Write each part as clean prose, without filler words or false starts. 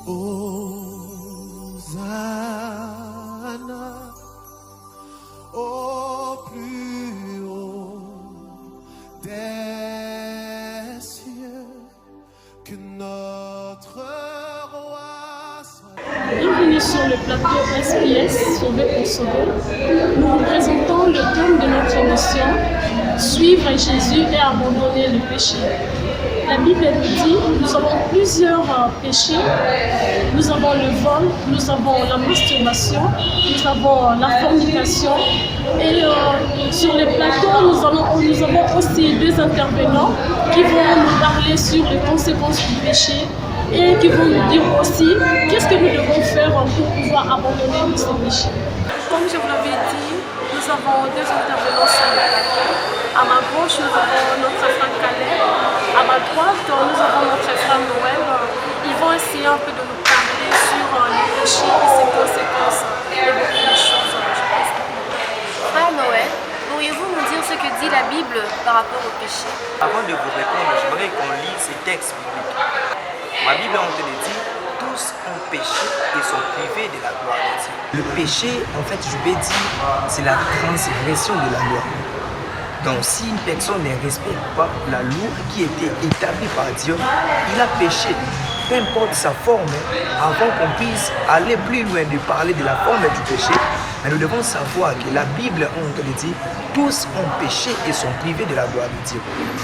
Hosanna au plus haut des cieux, que notre roi soit. Bienvenue sur le plateau SPS Sauver pour sauver. Nous vous présentons le thème de notre émission Suivre Jésus et abandonner le péché. La Bible nous dit nous avons plusieurs péchés. Nous avons le vol, nous avons la masturbation, nous avons la fornication. Et sur les plateaux, nous avons aussi deux intervenants qui vont nous parler sur les conséquences du péché et qui vont nous dire aussi qu'est-ce que nous devons faire pour pouvoir abandonner ces péchés. Comme je vous l'avais dit, nous avons deux intervenants sur le plateau. À ma gauche, nous avons notre frère Calais. À ma droite, nous avons notre frère Noël. Ils vont essayer un peu de nous parler sur les péchés et ses conséquences et beaucoup de choses. Frère Noël, pourriez-vous nous dire ce que dit la Bible par rapport au péché? Avant de vous répondre, j'aimerais qu'on lise ces textes bibliques. Ma Bible, on te le dit, tous ont péché et sont privés de la gloire de Dieu. Le péché, en fait, je vais dire, c'est la transgression de la loi. Donc, si une personne ne respecte pas la loi qui était établie par Dieu, il a péché. Peu importe sa forme, avant qu'on puisse aller plus loin de parler de la forme du péché, mais nous devons savoir que la Bible, on te le dit, tous ont péché et sont privés de la gloire de Dieu.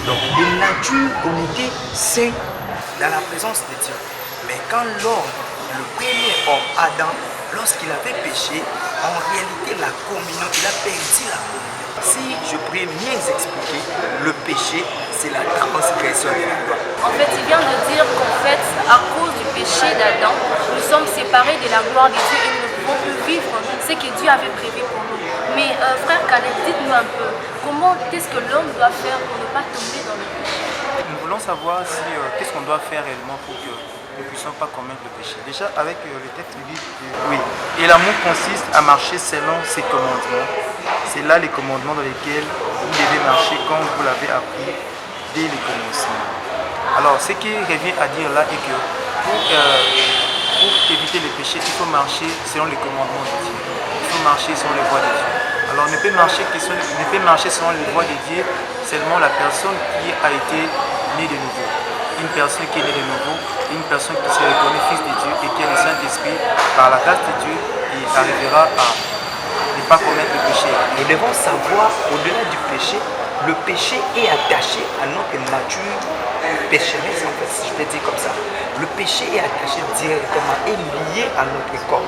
Donc, de nature, on était saints dans la présence de Dieu. Mais quand l'homme, le premier homme, Adam, lorsqu'il avait péché, en réalité, la communion, il a perdu la communion. Si je pourrais mieux expliquer, le péché, c'est la transgression de la loi. En fait, il vient de dire qu'en fait, à cause du péché d'Adam, nous sommes séparés de la gloire de Dieu et nous ne pouvons plus vivre ce que Dieu avait prévu pour nous. Mais frère Calais, dites-nous un peu, comment est-ce que l'homme doit faire pour ne pas tomber dans le péché? Nous voulons savoir si, qu'est-ce qu'on doit faire réellement pour que nous ne puissions pas commettre le péché. Déjà, avec le texte biblique, oui. Et l'amour consiste à marcher selon ses commandements. C'est là les commandements dans lesquels vous devez marcher comme vous l'avez appris dès le commencement. Alors, ce qui revient à dire là est que pour éviter le péché, il faut marcher selon les commandements de Dieu. Il faut marcher selon les voies de Dieu. Alors, on ne peut marcher selon les voies de Dieu seulement la personne qui a été née de nouveau. Une personne qui est née de nouveau, une personne qui se reconnaît fils de Dieu et qui a le Saint-Esprit par la grâce de Dieu et arrivera à ne pas commettre le péché. Nous devons savoir, au-delà du péché, le péché est attaché à notre nature pécheresse, en fait, si je peux dire comme ça. Le péché est attaché directement et lié à notre corps.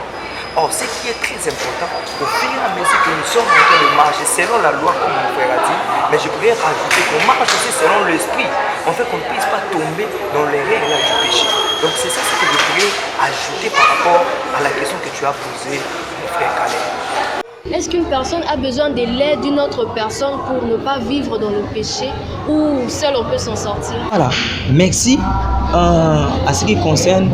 Or, ce qui est très important, au fur et à mesure que nous sommes en train de marcher selon la loi, comme mon frère a dit, mais je pourrais rajouter qu'on marche aussi selon l'esprit, en fait qu'on ne puisse pas tomber dans les règles du péché. Donc c'est ça ce que je pourrais ajouter par rapport à la question que tu as posée, mon frère Calais. Est-ce qu'une personne a besoin de l'aide d'une autre personne pour ne pas vivre dans le péché ou seul on peut s'en sortir? Voilà, merci. À ce qui concerne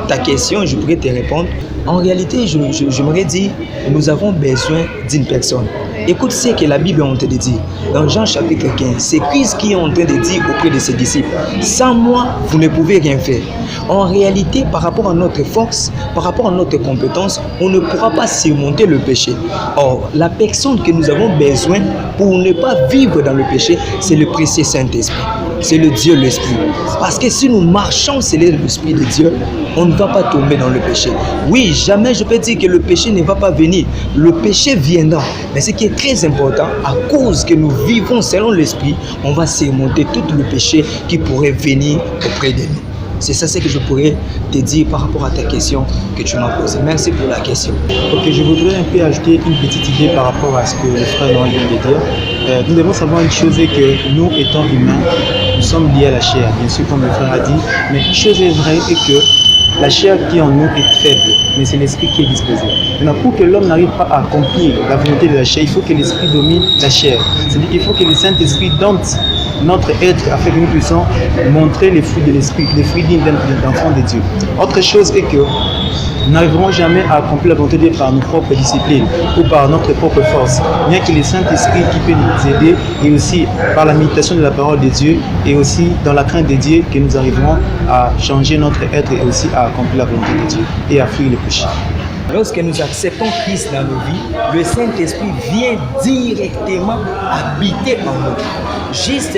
ta question, je pourrais te répondre. En réalité, je m'aurais dit, nous avons besoin d'une personne. Écoute ce que la Bible est en train de dire. Dans Jean chapitre 15, c'est Christ qui est en train de dire auprès de ses disciples, sans moi, vous ne pouvez rien faire. En réalité, par rapport à notre force, par rapport à notre compétence, on ne pourra pas surmonter le péché. Or, la personne que nous avons besoin pour ne pas vivre dans le péché, c'est le précieux Saint-Esprit. C'est le Dieu l'Esprit. Parce que si nous marchons selon l'Esprit de Dieu, on ne va pas tomber dans le péché. Oui, jamais je peux dire que le péché ne va pas venir. Le péché viendra. Mais ce qui est très important, à cause que nous vivons selon l'Esprit, on va surmonter tout le péché qui pourrait venir auprès de nous. C'est ça ce que je pourrais te dire par rapport à ta question que tu m'as posée. Merci pour la question. Ok, je voudrais un peu ajouter une petite idée par rapport à ce que le frère Noël vient de dire. Nous devons savoir une chose, c'est que nous, étant humains, nous sommes liés à la chair, bien sûr, comme le frère a dit. Mais une chose est vraie, est que la chair qui en nous est faible, mais c'est l'esprit qui est disposé. Maintenant, pour que l'homme n'arrive pas à accomplir la volonté de la chair, il faut que l'esprit domine la chair. C'est-à-dire qu'il faut que le Saint-Esprit dompte notre être afin que nous puissions montrer les fruits de l'esprit, les fruits dignes d'enfants de Dieu. Autre chose est que nous n'arriverons jamais à accomplir la volonté de Dieu par nos propres disciplines ou par notre propre force. Bien qu'il y ait le Saint-Esprit qui peut nous aider et aussi par la méditation de la parole de Dieu et aussi dans la crainte de Dieu que nous arriverons à changer notre être et aussi à accomplir la volonté de Dieu et à fuir le péché. Lorsque nous acceptons Christ dans nos vies, le Saint-Esprit vient directement habiter en nous. Juste,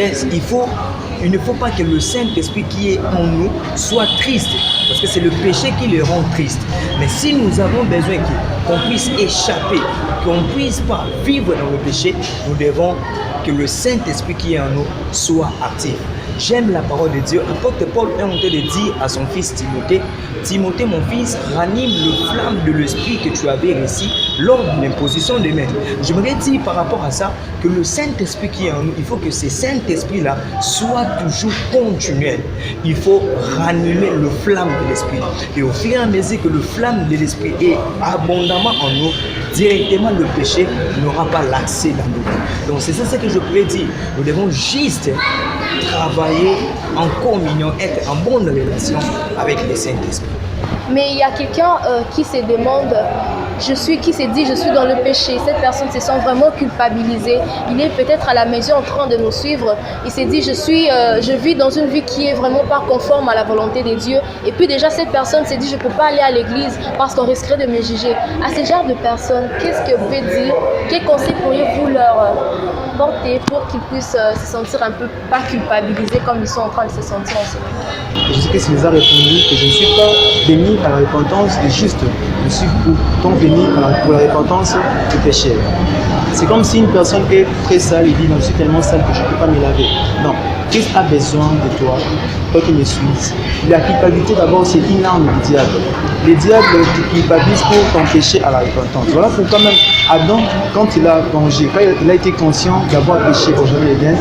il ne faut pas que le Saint-Esprit qui est en nous soit triste, parce que c'est le péché qui le rend triste. Mais si nous avons besoin qu'on puisse échapper, qu'on ne puisse pas vivre dans le péché, nous devons que le Saint-Esprit qui est en nous soit actif. J'aime la parole de Dieu. L'apôtre Paul est en train de dire à son fils Timothée, Timothée, mon fils, ranime le flamme de l'esprit que tu avais reçu lors de l'imposition des mains. J'aimerais dire par rapport à ça que le Saint-Esprit qui est en nous, il faut que ce Saint-Esprit-là soit toujours continuel. Il faut ranimer le flamme de l'esprit. Et au fur et à mesure que le flamme de l'esprit est abondamment en nous, directement le péché n'aura pas l'accès dans nos vies. Donc c'est ça ce que je pourrais dire. Nous devons juste travailler en communion, être en bonne relation avec le Saint-Esprit. Mais il y a quelqu'un qui se demande, qui se dit je suis dans le péché. Cette personne se sent vraiment culpabilisée. Il est peut-être à la maison en train de nous suivre. Il se dit je vis dans une vie qui est vraiment pas conforme à la volonté de Dieu. Et puis déjà cette personne se dit je peux pas aller à l'église parce qu'on risquerait de me juger. À ce genre de personnes, qu'est-ce que vous pouvez dire? Quel conseil pourriez-vous leur porter pour qu'ils puissent se sentir un peu pas culpabilisés comme ils sont en train de se sentir en ce moment? Je sais que César a répondu que je ne suis pas béni à la repentance des justes, je suis pourtant béni pour la repentance des pécheurs. C'est comme si une personne est très sale et dit non, je suis tellement sale que je ne peux pas me laver. Non, Christ a besoin de toi, toi qui me suis. La culpabilité d'abord c'est une arme du diable. Le diable te culpabilise pour t'empêcher à la repentance. Voilà pourquoi même Adam, quand il a vengé, quand il a été conscient d'avoir péché au jardin d'Éden,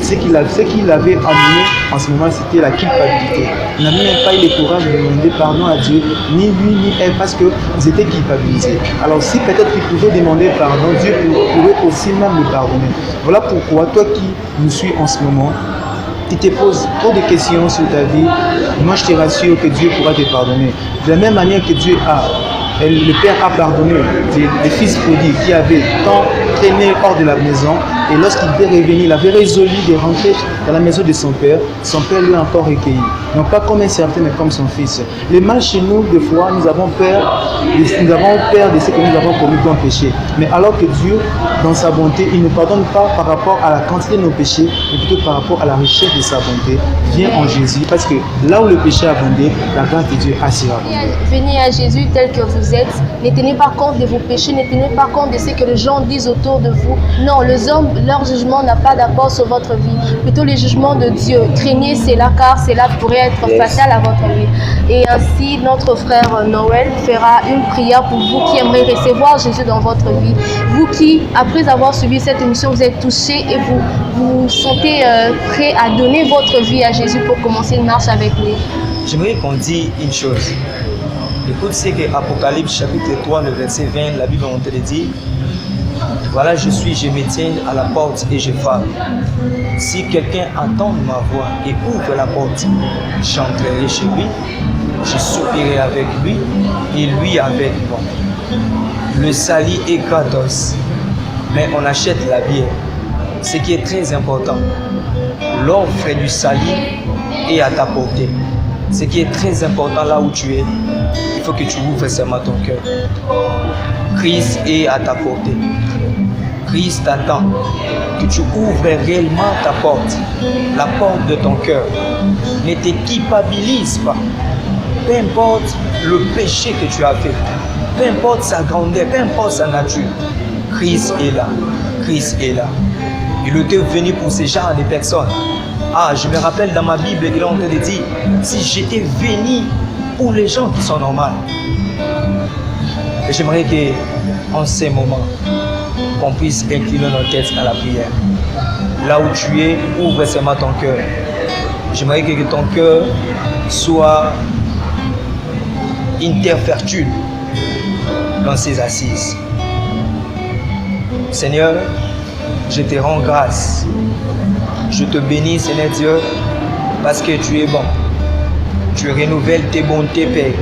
ce qu'il avait amené en ce moment c'était la culpabilité. Il n'a même pas eu le courage de demander pardon à Dieu, ni lui ni elle, parce qu'ils étaient culpabilisés. Alors si peut-être qu'il pouvait demander pardon, Dieu pourrait aussi même le pardonner. Voilà pourquoi toi qui nous suis en ce moment, tu te poses trop de questions sur ta vie, moi je te rassure que Dieu pourra te pardonner. De la même manière que Dieu le Père a pardonné des fils prodigues qui avaient tant traîné hors de la maison, et lorsqu'il était revenu, il avait résolu de rentrer dans la maison de son Père lui a encore recueilli. Non pas comme un certain, mais comme son fils. Le mal chez nous, des fois, nous avons peur de ce que nous avons commis comme péché. Mais alors que Dieu, dans sa bonté, il ne pardonne pas par rapport à la quantité de nos péchés, mais plutôt par rapport à la richesse de sa bonté. Viens en Jésus, parce que là où le péché a abondé, la grâce de Dieu a si abondé. Venez à Jésus tel que vous êtes. Ne tenez pas compte de vos péchés, ne tenez pas compte de ce que les gens disent autour de vous. Non, les hommes, leur jugement n'a pas d'apport sur votre vie. Plutôt le jugement de Dieu. Craignez cela, car cela pourrait être fatal à votre vie. Et ainsi, notre frère Noël fera une prière pour vous qui aimeriez recevoir Jésus dans votre vie. Vous qui, après avoir suivi cette émission, vous êtes touchés et vous vous sentez prêt à donner votre vie à Jésus pour commencer une marche avec lui. J'aimerais qu'on dise une chose. Écoute, c'est que Apocalypse chapitre 3, le verset 20, la Bible en train de dire, voilà, je me tiens à la porte et je frappe. Si quelqu'un entend ma voix et ouvre la porte, j'entrerai chez lui, je soupirerai avec lui et lui avec moi. Le salut est gratos, mais on achète la bière. Ce qui est très important, l'offre du salut est à ta portée. Ce qui est très important là où tu es, il faut que tu ouvres seulement ton cœur. Christ est à ta portée. Christ t'attend que tu ouvres réellement ta porte, la porte de ton cœur. Ne te culpabilise pas. Peu importe le péché que tu as fait, peu importe sa grandeur, peu importe sa nature, Christ est là. Christ est là. Il était venu pour ce genre de personnes. Ah, je me rappelle dans ma Bible qu'il est en train de dire, si j'étais venu pour les gens qui sont normaux. Et j'aimerais qu'en ces moments, qu'on puisse incliner nos têtes à la prière. Là où tu es, ouvre seulement ton cœur. J'aimerais que ton cœur soit interfertile dans ses assises. Seigneur, je te rends grâce. Je te bénis, Seigneur Dieu, parce que tu es bon. Tu renouvelles tes bontés, Père.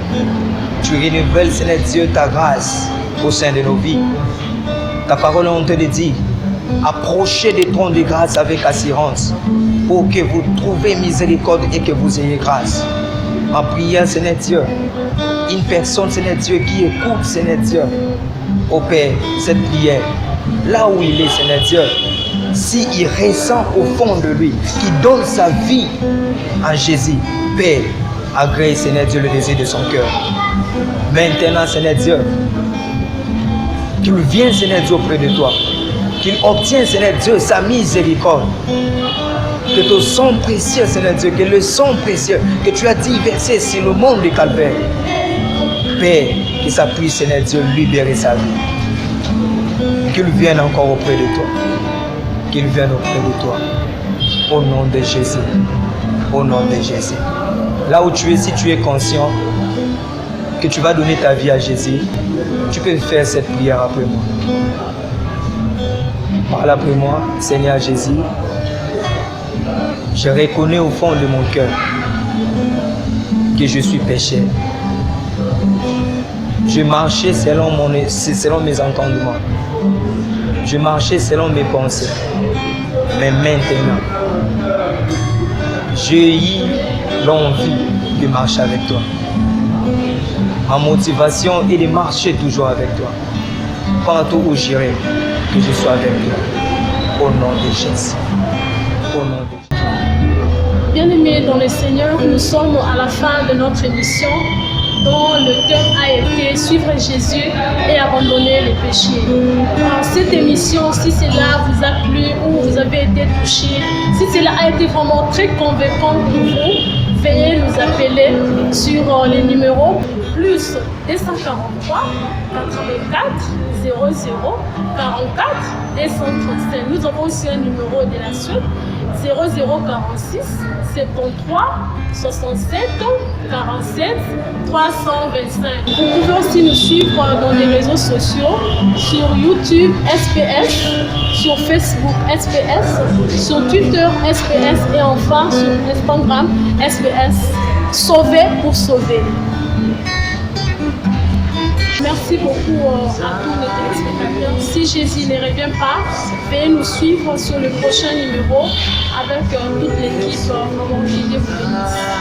Tu renouvelles, Seigneur Dieu, ta grâce au sein de nos vies. Ta parole, on te le dit, approchez des trônes de grâce avec assurance pour que vous trouviez miséricorde et que vous ayez grâce. En priant, Seigneur Dieu, une personne, Seigneur Dieu, qui écoute, Seigneur Dieu, au Père, cette prière, là où il est, Seigneur Dieu, s'il ressent au fond de lui, qu'il donne sa vie à Jésus, Père, agrée, Seigneur Dieu, le désir de son cœur. Maintenant, Seigneur Dieu, qu'il vienne, Seigneur Dieu, auprès de toi, qu'il obtienne, Seigneur Dieu, sa miséricorde. Que ton sang précieux, Seigneur Dieu, que le sang précieux que tu as dit verser sur le monde du calvaire, Père, que ça puisse, Seigneur Dieu, libérer sa vie. Qu'il vienne encore auprès de toi. Qu'il vienne auprès de toi. Au nom de Jésus. Au nom de Jésus. Là où tu es, si tu es conscient que tu vas donner ta vie à Jésus, tu peux faire cette prière après moi. Parle après moi, Seigneur Jésus. Je reconnais au fond de mon cœur que je suis pécheur. Je marchais selon mes entendements. Je marchais selon mes pensées. Mais maintenant, j'ai eu l'envie de marcher avec toi. Ma motivation est de marcher toujours avec toi. Partout où j'irai, que je sois avec toi. Au nom de Jésus. Au nom de Jésus. Bien-aimés dans le Seigneur, nous sommes à la fin de notre émission dont le thème a été « Suivre Jésus et abandonner les péchés ». Alors, cette émission, si cela vous a plu ou vous avez été touché, si cela a été vraiment très convaincant pour vous, veuillez nous appeler sur les numéros plus 243 84 00 44 235. Nous avons aussi un numéro de la suite 0046 73 67 47 325. Vous pouvez aussi nous suivre dans les réseaux sociaux, sur YouTube SPS, sur Facebook SPS, sur Twitter SPS et enfin sur Instagram SPS. Sauver pour sauver. Merci beaucoup à tous les téléspectateurs. Si Jésus ne revient pas, veuillez nous suivre sur le prochain numéro avec toute l'équipe qui vous bénisse.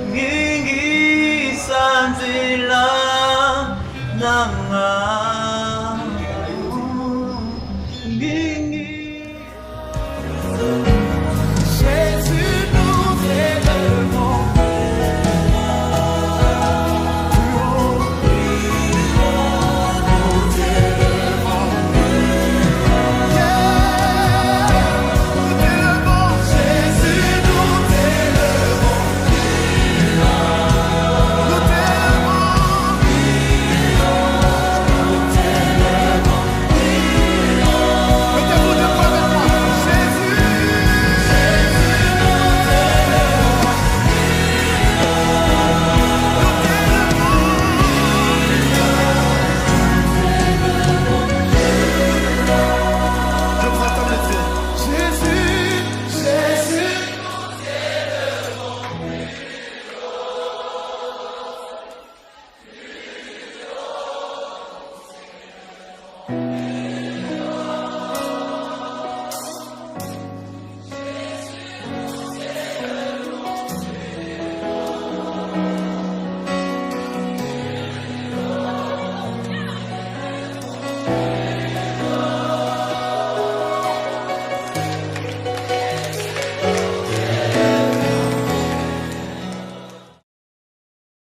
Ngingi sanzela nanga